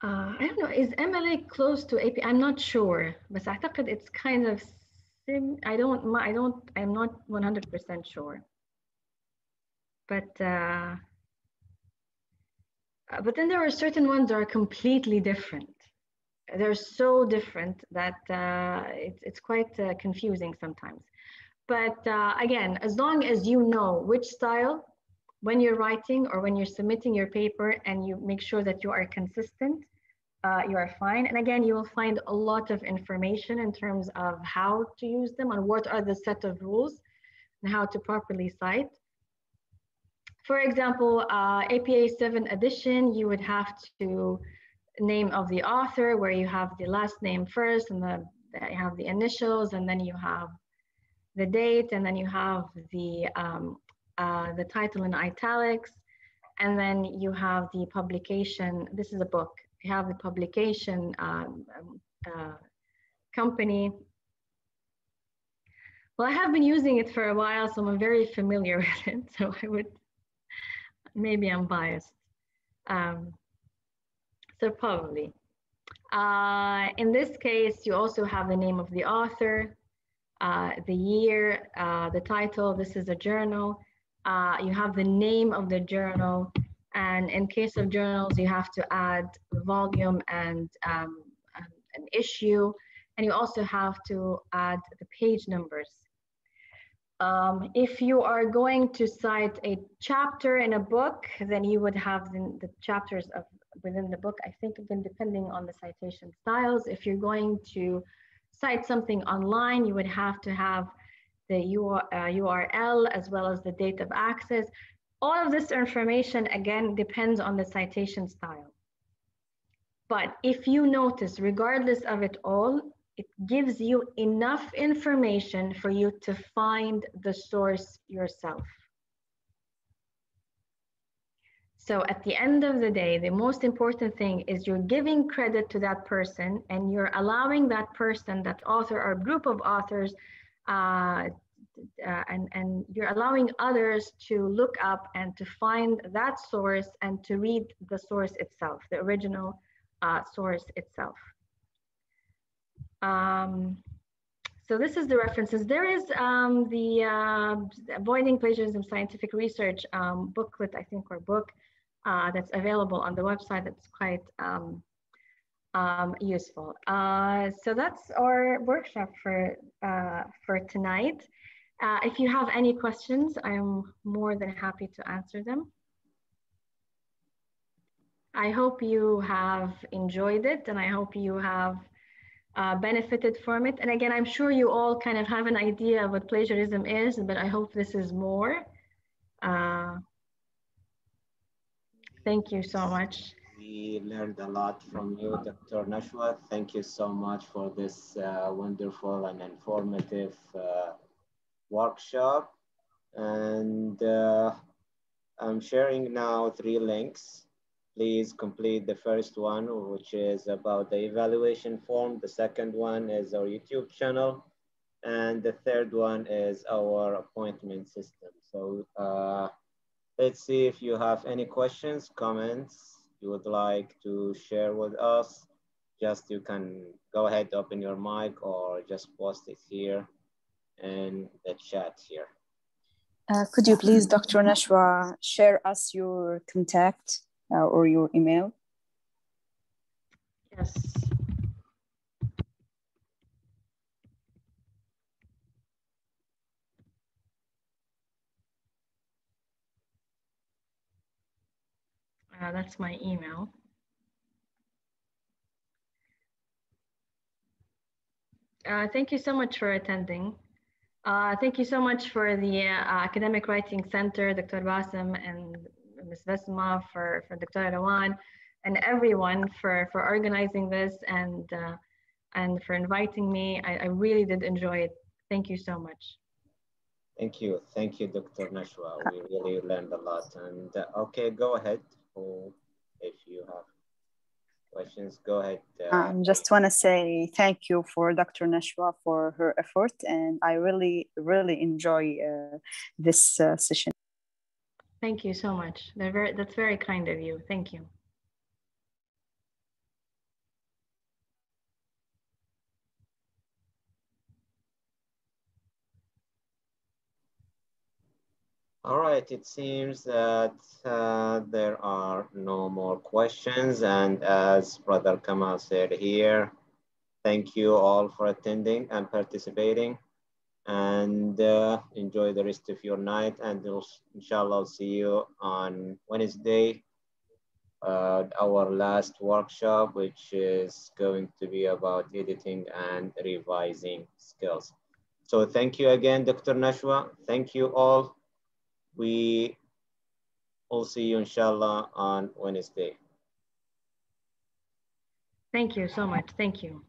I don't know, is MLA close to AP? I'm not sure, but أعتقد it's kind of I'm not 100% sure. But then there are certain ones that are completely different. They're so different that it's quite confusing sometimes. But again, as long as you know which style, when you're writing or when you're submitting your paper and you make sure that you are consistent, you are fine. And again, you will find a lot of information in terms of how to use them and what are the set of rules and how to properly cite. For example, APA 7 edition, you would have to name of the author where you have the last name first and you have the initials, and then you have the date, and then you have the title in italics, and then you have the publication. This is a book. You have the publication company. Well, I have been using it for a while, so I'm very familiar with it. So maybe I'm biased. So probably. In this case, you also have the name of the author, the year, the title. This is a journal. You have the name of the journal. And in case of journals, you have to add volume and an issue. And you also have to add the page numbers. If you are going to cite a chapter in a book, then you would have the chapters within the book, I think, again, depending on the citation styles. If you're going to cite something online, you would have to have the URL as well as the date of access. All of this information, again, depends on the citation style. But if you notice, regardless of it all, it gives you enough information for you to find the source yourself. So at the end of the day, the most important thing is you're giving credit to that person, and you're allowing that person, that author or group of authors, and you're allowing others to look up and to find that source and to read the source itself, the original source itself. So this is the references. There is the Avoiding Plagiarism Scientific Research booklet, I think, or book that's available on the website. That's quite useful. So that's our workshop for tonight. If you have any questions, I'm more than happy to answer them. I hope you have enjoyed it, and I hope you have benefited from it. And again, I'm sure you all kind of have an idea of what plagiarism is, but I hope this is more. Thank you so much. We learned a lot from you, Dr. Nashwa. Thank you so much for this wonderful and informative workshop. And I'm sharing now 3 links. Please complete the first one, which is about the evaluation form. The second one is our YouTube channel. And the third one is our appointment system. So let's see if you have any questions, comments you would like to share with us. Just you can go ahead, open your mic, or just post it here in the chat here. Could you please, Dr. Nashwa, share us your contact or your email? Yes. That's my email. Thank you so much for attending. Thank you so much for the Academic Writing Center, Dr. Bassem and Ms. Vesma, for Dr. Rawan, and everyone for organizing this and for inviting me. I really did enjoy it. Thank you so much. Thank you, Dr. Nashwa. We really learned a lot. And okay, go ahead. If you have questions, go ahead. Just want to say thank you for Dr. Nashwa for her effort, and I really enjoy this session. Thank you so much. That's very kind of you. Thank you. All right, it seems that there are no more questions. And as Brother Kamal said here, thank you all for attending and participating, and enjoy the rest of your night. And inshallah, I'll see you on Wednesday, our last workshop, which is going to be about editing and revising skills. So thank you again, Dr. Nashwa. Thank you all. We We'll see you inshallah on Wednesday. Thank you so much. Thank you.